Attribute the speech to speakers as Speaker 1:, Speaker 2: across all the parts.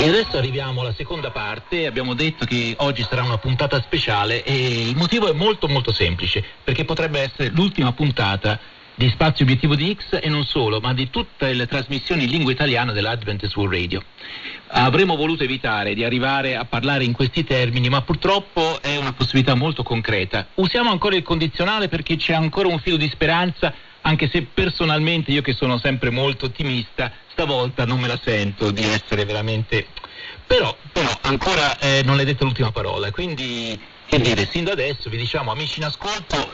Speaker 1: E adesso arriviamo alla seconda parte. Abbiamo detto che oggi sarà una puntata speciale e il motivo è molto molto semplice, perché potrebbe essere l'ultima puntata di Spazio Obiettivo di X e non solo, ma di tutte le trasmissioni in lingua italiana dell'Adventist World Radio. Avremmo voluto evitare di arrivare a parlare in questi termini, ma purtroppo è una possibilità molto concreta. Usiamo ancora il condizionale perché c'è ancora un filo di speranza, anche se personalmente io, che sono sempre molto ottimista, stavolta non me la sento di essere veramente... Però ancora non è detta l'ultima parola, quindi che dire, sin da adesso vi diciamo, amici in ascolto,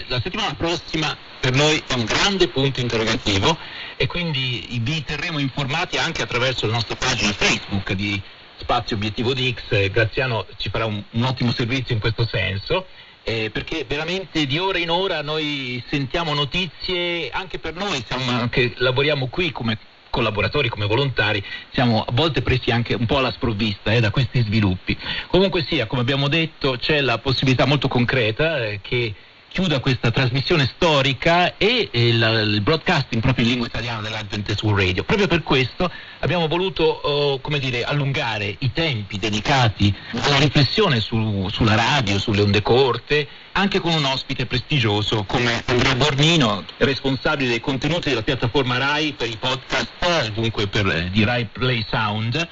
Speaker 1: la settimana prossima per noi è un grande punto interrogativo e quindi vi terremo informati anche attraverso la nostra pagina Facebook di Spazio Obiettivo di X. Graziano ci farà un ottimo servizio in questo senso. Perché veramente di ora in ora noi sentiamo notizie, anche per noi che lavoriamo qui come collaboratori, come volontari, siamo a volte presi anche un po' alla sprovvista da questi sviluppi. Comunque sia, come abbiamo detto, c'è la possibilità molto concreta che chiuda questa trasmissione storica e il broadcasting proprio in lingua italiana dell'Adventist World Radio. Proprio per questo abbiamo voluto allungare i tempi dedicati alla riflessione sulla radio, sulle onde corte, anche con un ospite prestigioso come Andrea Bornino, responsabile dei contenuti della piattaforma RAI per i podcast, dunque di RAI Play Sound.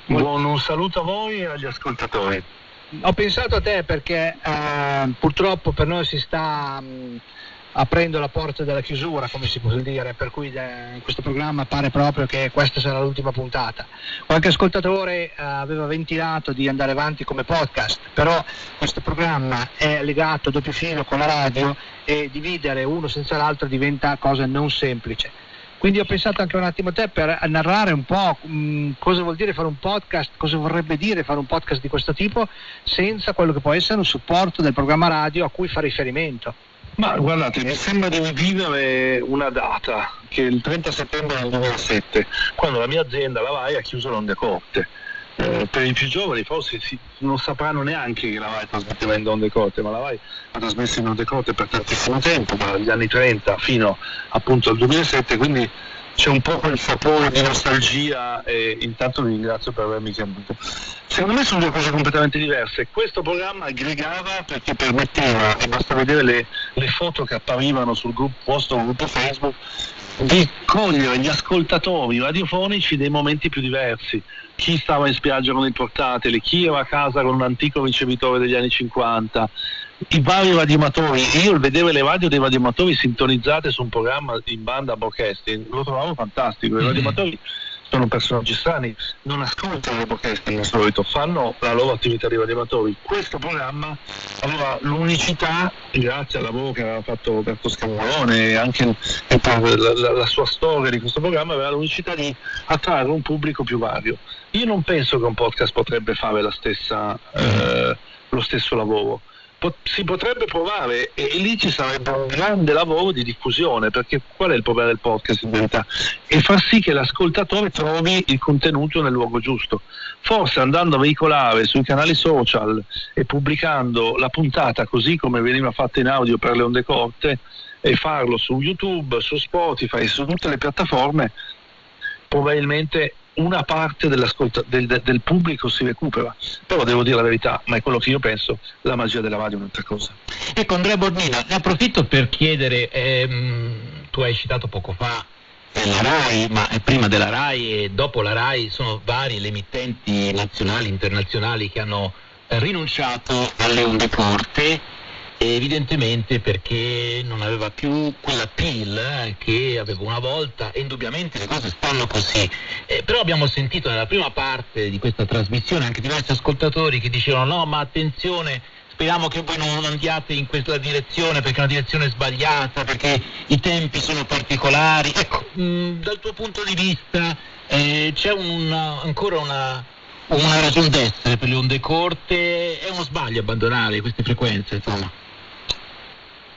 Speaker 2: Un saluto a voi e agli ascoltatori.
Speaker 3: Ho pensato a te perché purtroppo per noi si sta aprendo la porta della chiusura, come si può dire, per cui in questo programma pare proprio che questa sarà l'ultima puntata. Qualche ascoltatore aveva ventilato di andare avanti come podcast, però questo programma è legato a doppio filo con la radio e dividere uno senza l'altro diventa cosa non semplice. Quindi ho pensato anche un attimo a te per narrare un po' cosa vuol dire fare un podcast, cosa vorrebbe dire fare un podcast di questo tipo senza quello che può essere un supporto del programma radio a cui fa riferimento.
Speaker 2: Ma guardate, mi sembra di vivere una data, che è il 30 settembre del 2007, quando la mia azienda, la RAI, ha chiuso le onde corte. Per i più giovani forse non sapranno neanche che la RAI trasmetteva in onde corte, ma la RAI ha trasmesso in onde corte per tantissimo tempo, dagli anni 30 fino appunto al 2007, quindi c'è un po' quel sapore di nostalgia e intanto vi ringrazio per avermi chiamato. Secondo me sono due cose completamente diverse. Questo programma aggregava perché permetteva, e basta vedere le foto che apparivano sul vostro gruppo Facebook, di cogliere gli ascoltatori radiofonici dei momenti più diversi. Chi stava in spiaggia con il portatile, chi era a casa con un antico ricevitore degli anni 50, i vari radioamatori. Io vedevo le radio dei radioamatori sintonizzate su un programma in banda broadcasting, lo trovavo fantastico. I radioamatori sono personaggi strani, non ascoltano il broadcasting di solito, fanno la loro attività di radioamatori. Questo programma aveva l'unicità, grazie al lavoro che aveva fatto Roberto Scamorone e anche la sua storia di questo programma, aveva l'unicità di attrarre un pubblico più vario. Io non penso che un podcast potrebbe fare lo stesso lavoro. Si potrebbe provare e lì ci sarebbe un grande lavoro di diffusione, perché qual è il problema del podcast in verità? È far sì che l'ascoltatore trovi il contenuto nel luogo giusto. Forse andando a veicolare sui canali social e pubblicando la puntata così come veniva fatta in audio per le onde corte e farlo su YouTube, su Spotify, su tutte le piattaforme, probabilmente una parte del pubblico si recupera. Però devo dire la verità, ma è quello che io penso, la magia della radio è un'altra cosa.
Speaker 1: Ecco, Andrea Bornino, ne approfitto per chiedere, tu hai citato poco fa la RAI, ma prima della RAI e dopo la RAI sono varie le emittenti nazionali, internazionali che hanno rinunciato alle onde corte, evidentemente perché non aveva più quell'appeal che aveva una volta, e indubbiamente le cose stanno così. Però abbiamo sentito nella prima parte di questa trasmissione anche diversi ascoltatori che dicevano no, ma attenzione, speriamo che voi non andiate in questa direzione perché è una direzione sbagliata, perché i tempi sono particolari. Ecco, dal tuo punto di vista c'è ancora una ragione d'essere per le onde corte? È uno sbaglio abbandonare queste frequenze, insomma?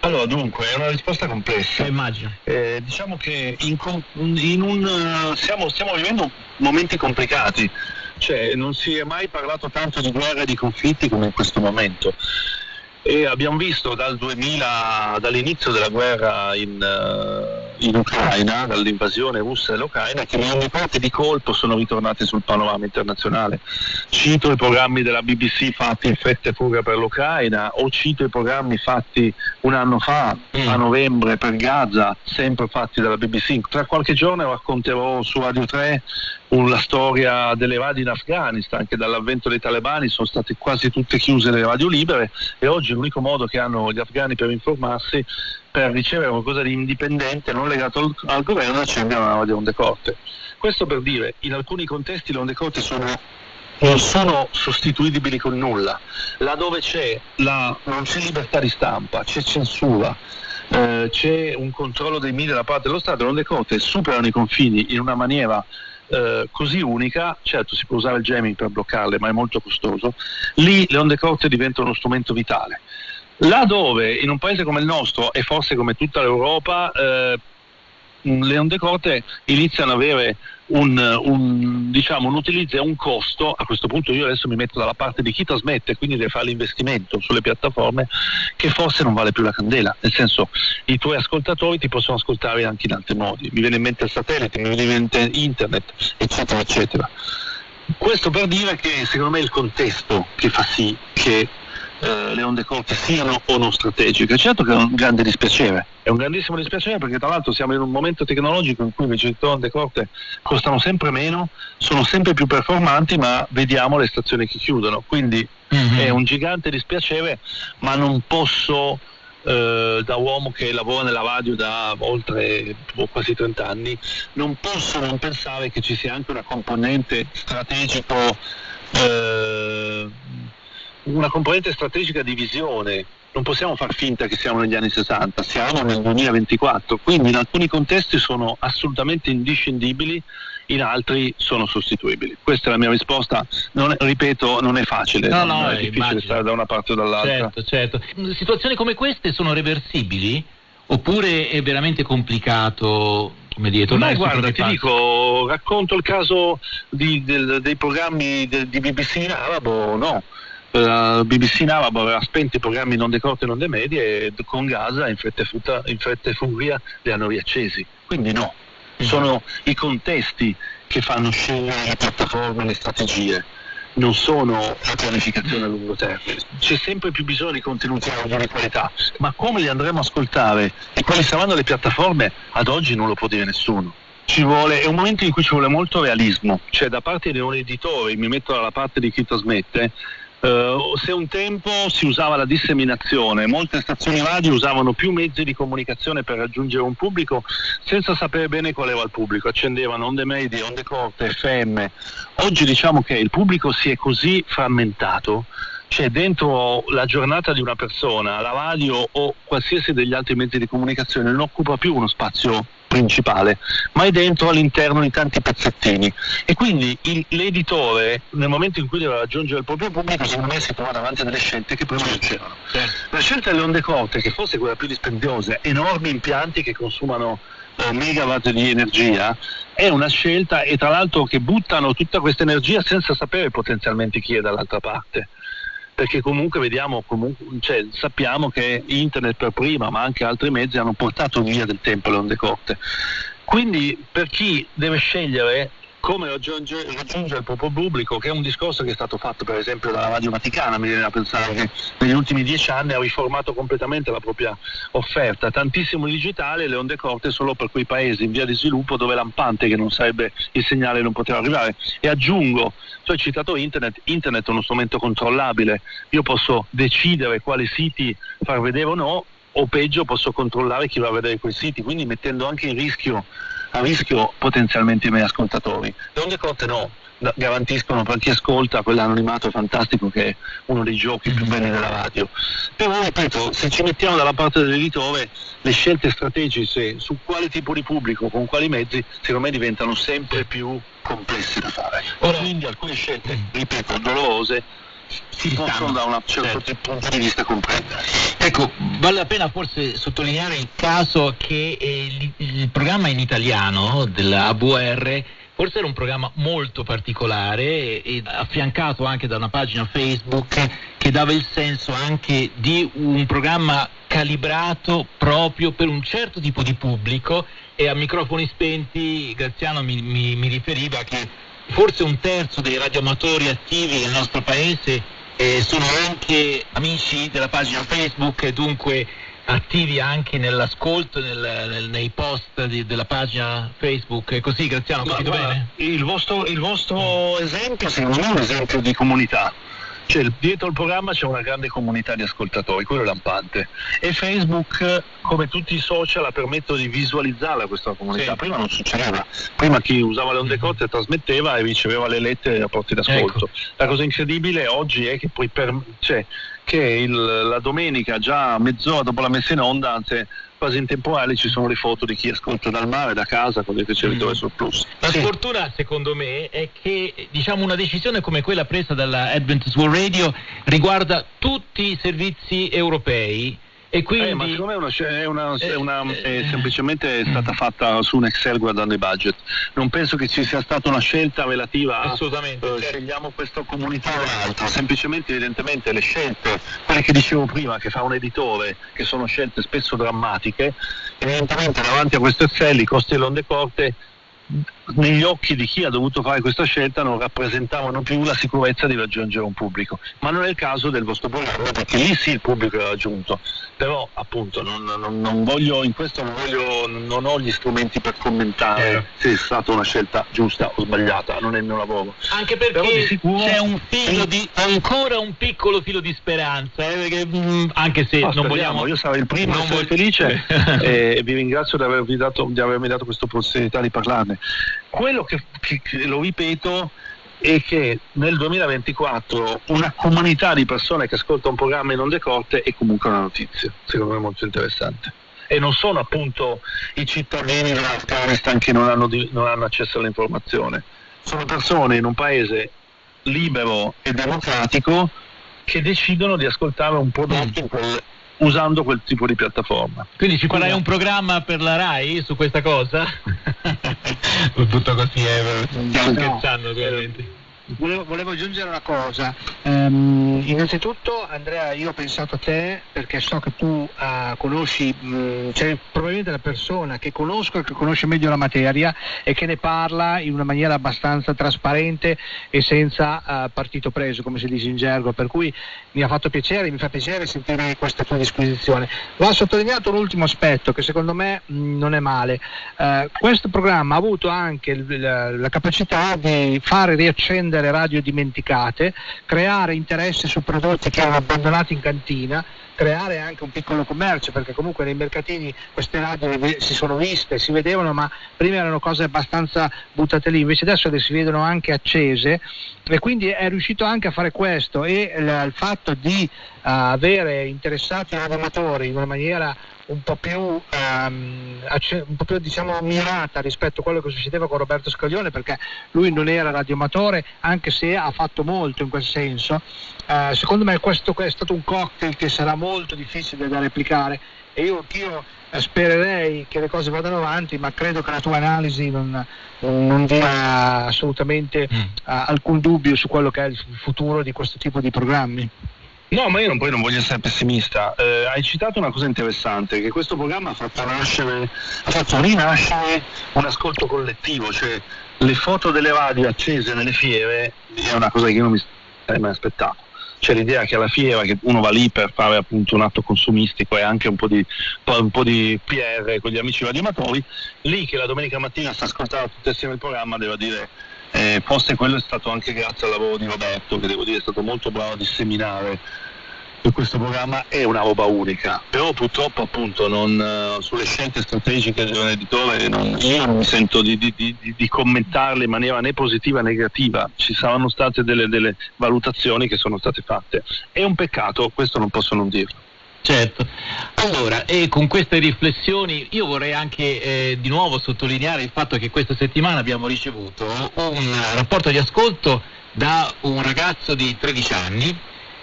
Speaker 2: Allora, dunque, è una risposta complessa.
Speaker 1: Immagino.
Speaker 2: Diciamo che stiamo vivendo momenti complicati, cioè non si è mai parlato tanto di guerra e di conflitti come in questo momento. e abbiamo visto dall'inizio della guerra in Ucraina, dall'invasione russa dell'Ucraina, che le onde di colpo sono ritornate sul panorama internazionale. Cito i programmi della BBC fatti in fretta e furia per l'Ucraina, o cito i programmi fatti un anno fa, a novembre, per Gaza, sempre fatti dalla BBC. Tra qualche giorno racconterò su Radio 3 la storia delle radio in Afghanistan, che dall'avvento dei talebani sono state quasi tutte chiuse le radio libere, e oggi l'unico modo che hanno gli afghani per informarsi, per ricevere qualcosa di indipendente non legato al governo, è accendere una radio onde corte. Questo per dire, in alcuni contesti le onde corte non sono sostituibili con nulla. Laddove non c'è libertà di stampa, c'è censura, c'è un controllo dei media da parte dello Stato, le onde corte superano i confini in una maniera così unica. Certo, si può usare il jamming per bloccarle, ma è molto costoso. Lì le onde corte diventano uno strumento vitale. Là dove in un paese come il nostro, e forse come tutta l'Europa, le onde corte iniziano ad avere un utilizzo e un costo, a questo punto io adesso mi metto dalla parte di chi trasmette, quindi deve fare l'investimento sulle piattaforme, che forse non vale più la candela, nel senso, i tuoi ascoltatori ti possono ascoltare anche in altri modi, mi viene in mente il satellite, mi viene in mente internet, eccetera eccetera. Questo per dire che secondo me è il contesto che fa sì che le onde corte siano o non strategiche. Certo che è un grande dispiacere, è un grandissimo dispiacere, perché tra l'altro siamo in un momento tecnologico in cui invece le onde corte costano sempre meno, sono sempre più performanti, ma vediamo le stazioni che chiudono, quindi è un gigante dispiacere, ma non posso, da uomo che lavora nella radio da oltre quasi 30 anni, non posso non pensare che ci sia anche una componente strategica di visione. Non possiamo far finta che siamo negli anni 60, siamo nel 2024, quindi in alcuni contesti sono assolutamente indiscendibili, in altri sono sostituibili. Questa è la mia risposta, ripeto, non è facile, è difficile immagino stare da una parte o dall'altra.
Speaker 1: Certo. Situazioni come queste sono reversibili? Oppure è veramente complicato? Come dire,
Speaker 2: guarda, ti dico, racconto il caso dei programmi di BBC in arabo, no. BBC in arabo aveva spento i programmi non decorte e non medie, e con Gaza in fretta e furia li hanno riaccesi, quindi no, sono i contesti che fanno scegliere le piattaforme e le strategie, non sono la pianificazione a lungo termine. C'è sempre più bisogno di contenuti audio di qualità, ma come li andremo a ascoltare e quali saranno le piattaforme, ad oggi non lo può dire nessuno. È un momento in cui ci vuole molto realismo, cioè da parte di un editore, mi metto dalla parte di chi trasmette. Se un tempo si usava la disseminazione, molte stazioni radio usavano più mezzi di comunicazione per raggiungere un pubblico senza sapere bene qual era il pubblico, accendevano onde medie, onde corte, FM. Oggi diciamo che il pubblico si è così frammentato, cioè dentro la giornata di una persona, la radio o qualsiasi degli altri mezzi di comunicazione non occupa più uno spazio principale, ma è dentro all'interno di tanti pezzettini, e quindi l'editore, nel momento in cui deve raggiungere il proprio pubblico, secondo me si trova davanti a delle scelte che prima non c'erano. La scelta delle onde corte, che forse è quella più dispendiosa, enormi impianti che consumano megawatt di energia, è una scelta, e tra l'altro che buttano tutta questa energia senza sapere potenzialmente chi è dall'altra parte, perché comunque sappiamo che internet per prima, ma anche altri mezzi, hanno portato via del tempo le onde corte. Quindi per chi deve scegliere come raggiungere il proprio pubblico, che è un discorso che è stato fatto per esempio dalla Radio Vaticana, mi viene da pensare che negli ultimi 10 anni ha riformato completamente la propria offerta, tantissimo digitale, le onde corte solo per quei paesi in via di sviluppo dove lampante che non sarebbe il segnale non poteva arrivare. E aggiungo, tu hai citato internet è uno strumento controllabile, io posso decidere quali siti far vedere o no, o peggio posso controllare chi va a vedere quei siti, quindi mettendo anche a rischio potenzialmente i miei ascoltatori. Le onde corte no, garantiscono per chi ascolta quell'anonimato fantastico che è uno dei giochi più belli della radio. Però ripeto, se ci mettiamo dalla parte dell'editore, le scelte strategiche su quale tipo di pubblico, con quali mezzi, secondo me diventano sempre più complesse da fare. Quindi alcune scelte, ripeto, dolorose, si possono da un certo punto di vista comprendere.
Speaker 1: Ecco, vale la pena forse sottolineare il caso che il programma in italiano della AWR Forse era un programma molto particolare e affiancato anche da una pagina Facebook che dava il senso anche di un programma calibrato proprio per un certo tipo di pubblico, e a microfoni spenti Graziano mi riferiva che forse un terzo dei radioamatori attivi nel nostro paese sono anche amici della pagina Facebook e dunque attivi anche nell'ascolto, nei post della pagina Facebook. È così, Graziano, ho capito bene?
Speaker 2: Il vostro esempio secondo me è un esempio di comunità. Cioè, dietro il programma c'è una grande comunità di ascoltatori, quello è lampante. E Facebook, come tutti i social, ha permesso di visualizzarla questa comunità. Sì. Prima non succedeva. Prima chi usava le onde corte trasmetteva e riceveva le lettere e i rapporti d'ascolto. Ecco. La cosa incredibile oggi è che poi la domenica, già mezz'ora dopo la messa in onda, anzi quasi in tempo reale, ci sono le foto di chi ascolta dal mare, da casa, con il ricevitore sul plus.
Speaker 1: La sfortuna, secondo me, è che una decisione come quella presa dalla Adventist World Radio riguarda tutti i servizi europei. E quindi...
Speaker 2: ma secondo me è semplicemente stata fatta su un Excel guardando i budget. Non penso che ci sia stata una scelta relativa a scegliamo questa comunità o l'altra. Semplicemente, evidentemente, le scelte, quelle che dicevo prima, che fa un editore, che sono scelte spesso drammatiche, evidentemente davanti a questo Excel i costi delle onde corte negli occhi di chi ha dovuto fare questa scelta non rappresentavano più la sicurezza di raggiungere un pubblico, ma non è il caso del vostro programma, perché lì sì il pubblico è raggiunto. Però appunto non voglio, in questo non ho gli strumenti per commentare se è stata una scelta giusta o sbagliata, non è il mio lavoro.
Speaker 1: Anche perché sicuro, c'è ancora un piccolo filo di speranza, perché, anche se non vogliamo.
Speaker 2: Io sarei il primo a essere felice e vi ringrazio di avermi dato questa possibilità di parlarne. Quello che lo ripeto è che nel 2024 una comunità di persone che ascolta un programma in onde corte è comunque una notizia, secondo me molto interessante. E non sono appunto i cittadini dell'Afghanistan che non hanno accesso all'informazione, sono persone in un paese libero e democratico che decidono di ascoltare un prodotto usando quel tipo di piattaforma.
Speaker 1: Quindi ci farai un programma per la RAI su questa cosa? Tutto così, stiamo scherzando ovviamente.
Speaker 3: Volevo aggiungere una cosa. Innanzitutto, Andrea, io ho pensato a te perché so che tu conosci, probabilmente la persona che conosco e che conosce meglio la materia e che ne parla in una maniera abbastanza trasparente e senza partito preso, come si dice in gergo, per cui mi fa piacere sentire questa tua disquisizione. Va sottolineato un ultimo aspetto che secondo me non è male. Questo programma ha avuto anche la capacità di fare riaccendere radio dimenticate, creare interesse su prodotti che erano abbandonati in cantina, creare anche un piccolo commercio, perché comunque nei mercatini queste radio si sono viste, si vedevano, ma prima erano cose abbastanza buttate lì, invece adesso le si vedono anche accese, e quindi è riuscito anche a fare questo, e il fatto di avere interessati radioamatori in una maniera un po' più diciamo mirata rispetto a quello che succedeva con Roberto Scaglione, perché lui non era radioamatore, anche se ha fatto molto in quel senso. Secondo me questo è stato un cocktail che sarà molto difficile da replicare, e io spererei che le cose vadano avanti, ma credo che la tua analisi non dia assolutamente alcun dubbio su quello che è il futuro di questo tipo di programmi.
Speaker 2: No, ma io non voglio essere pessimista. Hai citato una cosa interessante, che questo programma ha fatto rinascere un ascolto collettivo, cioè le foto delle radio accese nelle fiere è una cosa che io non mi sarei mai aspettato. C'è l'idea che alla fiera, che uno va lì per fare appunto un atto consumistico e anche un po' di PR con gli amici radioamatori, lì che la domenica mattina sta ascoltando tutti assieme il programma, devo dire, forse quello è stato anche grazie al lavoro di Roberto, che devo dire è stato molto bravo a disseminare questo programma. È una roba unica, però purtroppo appunto sulle scelte strategiche di un editore io non mi sento di commentarle in maniera né positiva né negativa. Ci saranno state delle valutazioni che sono state fatte, è un peccato, questo non posso non dirlo.
Speaker 1: Certo. Allora, e con queste riflessioni io vorrei anche di nuovo sottolineare il fatto che questa settimana abbiamo ricevuto un rapporto di ascolto da un ragazzo di 13 anni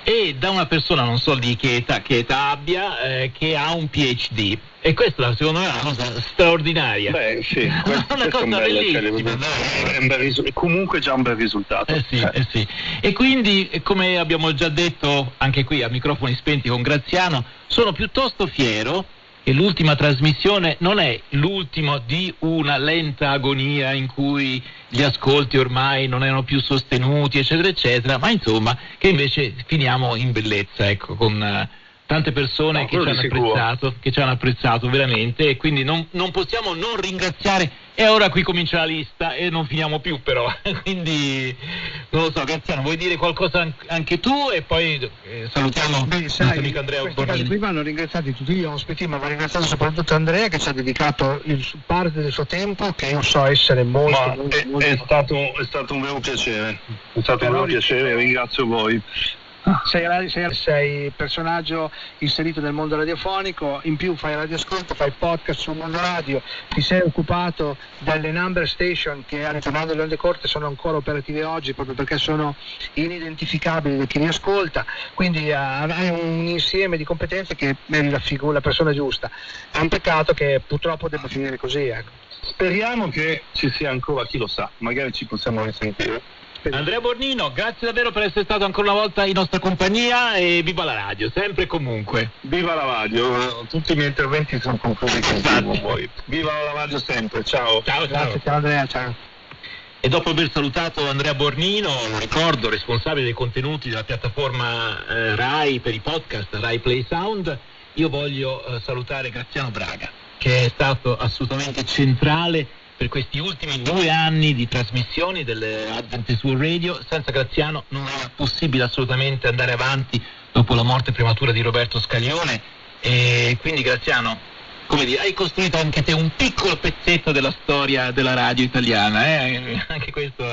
Speaker 1: e da una persona, non so di che età abbia, che ha un PhD. E questa secondo me è una cosa straordinaria.
Speaker 2: Beh, sì,
Speaker 1: una cosa bellissima.
Speaker 2: È un comunque già un bel risultato.
Speaker 1: Sì. E quindi, come abbiamo già detto anche qui a microfoni spenti con Graziano, sono piuttosto fiero che l'ultima trasmissione non è l'ultimo di una lenta agonia in cui gli ascolti ormai non erano più sostenuti, eccetera, eccetera, ma insomma che invece finiamo in bellezza, ecco, con tante persone che ci hanno apprezzato veramente, e quindi non possiamo non ringraziare. E ora qui comincia la lista e non finiamo più però, quindi non lo so, Graziano, vuoi dire qualcosa anche tu e poi salutiamo il nostro amico Andrea Bornini.
Speaker 3: Qui vanno ringraziati tutti gli ospiti, ma va ringraziato soprattutto Andrea che ci ha dedicato parte del suo tempo, che io so essere molto...
Speaker 2: È stato un vero piacere, ringrazio voi.
Speaker 3: Sei personaggio inserito nel mondo radiofonico, in più fai radioascolto, fai podcast sul mondo radio, ti sei occupato delle number station che ritornando alle onde corte sono ancora operative oggi proprio perché sono inidentificabili da chi li ascolta, quindi hai un insieme di competenze che eri la persona giusta. È un peccato che purtroppo debba finire così, ecco.
Speaker 2: Speriamo che ci sia ancora, chi lo sa, magari ci possiamo risentire.
Speaker 1: Andrea Bornino, grazie davvero per essere stato ancora una volta in nostra compagnia e viva la radio, sempre e comunque.
Speaker 2: Viva la radio, tutti i miei interventi sono conclusi con voi. Viva la radio sempre, ciao.
Speaker 3: Ciao Andrea, ciao.
Speaker 1: E dopo aver salutato Andrea Bornino, lo ricordo, responsabile dei contenuti della piattaforma Rai per i podcast, Rai Play Sound, io voglio salutare Graziano Braga, che è stato assolutamente centrale per questi ultimi 2 anni di trasmissioni delle Adventist World Radio. Senza Graziano non era possibile assolutamente andare avanti dopo la morte prematura di Roberto Scaglione, e quindi Graziano, come dire, hai costruito anche te un piccolo pezzetto della storia della radio italiana, anche questo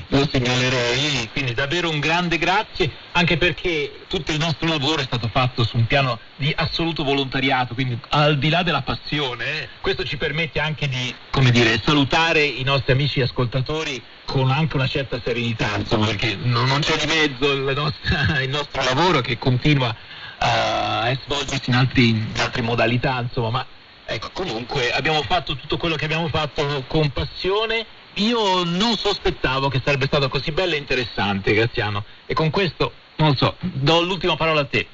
Speaker 1: lo segnalerei, quindi davvero un grande grazie, anche perché tutto il nostro lavoro è stato fatto su un piano di assoluto volontariato, quindi al di là della passione, questo ci permette anche di, come dire, salutare i nostri amici ascoltatori con anche una certa serenità, insomma, perché non c'è di mezzo il nostro lavoro che continua a svolgersi in altre modalità, insomma, ma ecco, comunque abbiamo fatto tutto quello che abbiamo fatto con passione. Io non sospettavo che sarebbe stato così bello e interessante, Graziano, e con questo, non lo so, do l'ultima parola a te.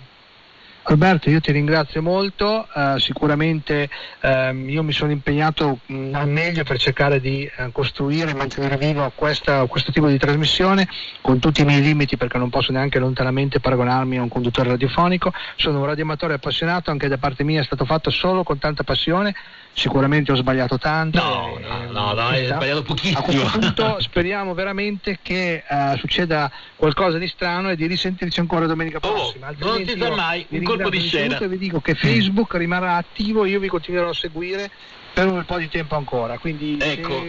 Speaker 3: Alberto, io ti ringrazio molto, sicuramente io mi sono impegnato al meglio per cercare di costruire e mantenere vivo questo tipo di trasmissione con tutti i miei limiti, perché non posso neanche lontanamente paragonarmi a un conduttore radiofonico. Sono un radioamatore appassionato, anche da parte mia è stato fatto solo con tanta passione. Sicuramente ho sbagliato tanto.
Speaker 1: No, hai sbagliato pochissimo.
Speaker 3: A questo punto speriamo veramente che succeda qualcosa di strano e di risentirci ancora domenica prossima.
Speaker 1: Non si sa mai, un colpo di scena.
Speaker 3: E vi dico che Facebook rimarrà attivo, io vi continuerò a seguire per un po' di tempo ancora, quindi
Speaker 1: ecco,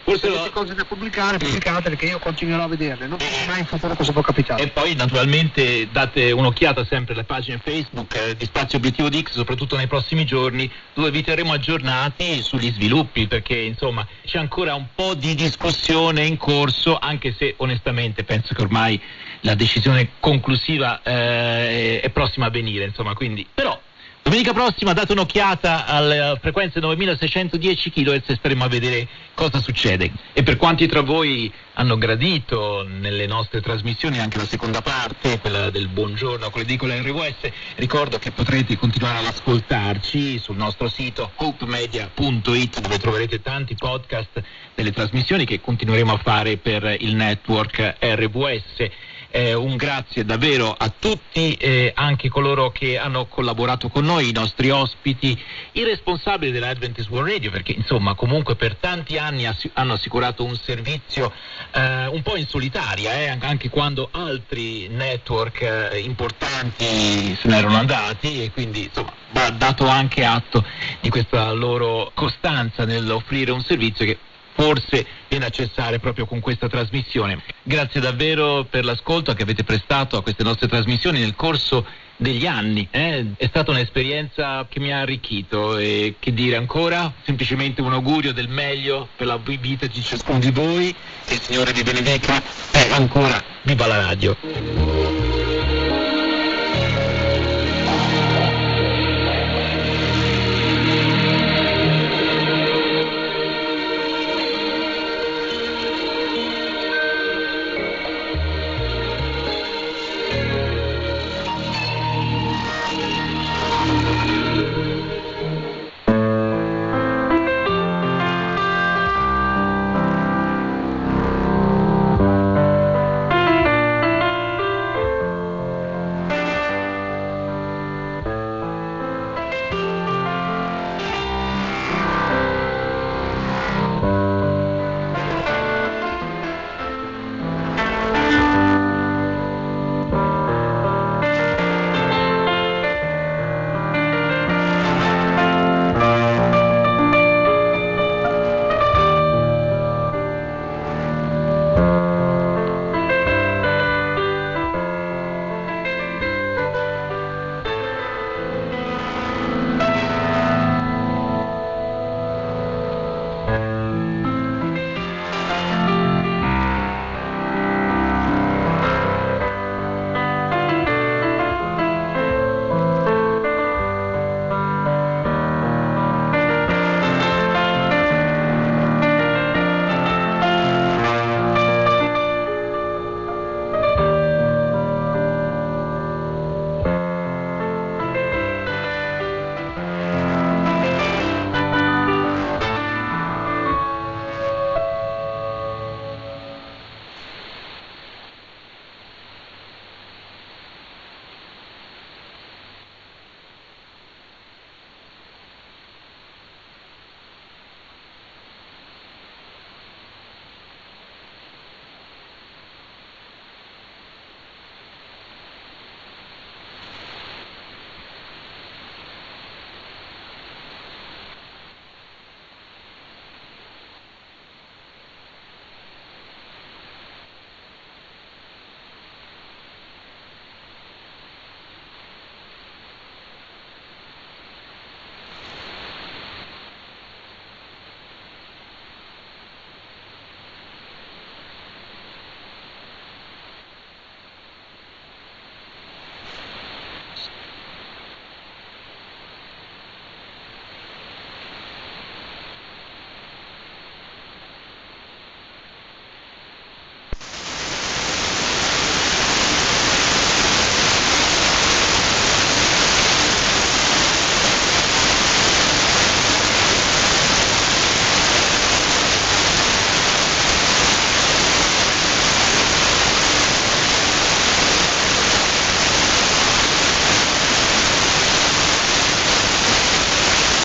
Speaker 3: forse le cose da pubblicare, pubblicatele, che io continuerò a vederle, non so mai in futuro cosa può capitare.
Speaker 1: E poi naturalmente date un'occhiata sempre alle pagine Facebook di Spazio Obiettivo X, soprattutto nei prossimi giorni, dove vi terremo aggiornati sugli sviluppi, perché insomma c'è ancora un po' di discussione in corso, anche se onestamente penso che ormai la decisione conclusiva è prossima a venire, insomma, quindi però domenica prossima date un'occhiata alle frequenze 9610 kHz e staremo a vedere cosa succede. E per quanti tra voi hanno gradito nelle nostre trasmissioni anche la seconda parte, quella del buongiorno con l'edicola RWS, ricordo che potrete continuare ad ascoltarci sul nostro sito hopemedia.it, dove troverete tanti podcast delle trasmissioni che continueremo a fare per il network RWS. Un grazie davvero a tutti, anche coloro che hanno collaborato con noi, i nostri ospiti, i responsabili della Adventist World Radio, perché insomma comunque per tanti anni hanno assicurato un servizio un po' in solitaria, anche quando altri network importanti se ne erano andati, e quindi insomma va dato anche atto di questa loro costanza nell'offrire un servizio che forse viene a cessare proprio con questa trasmissione. Grazie davvero per l'ascolto che avete prestato a queste nostre trasmissioni nel corso degli anni. È stata un'esperienza che mi ha arricchito, e che dire ancora? Semplicemente un augurio del meglio per la vita di ciascuno di voi, e il Signore vi benedica, e ancora viva la radio.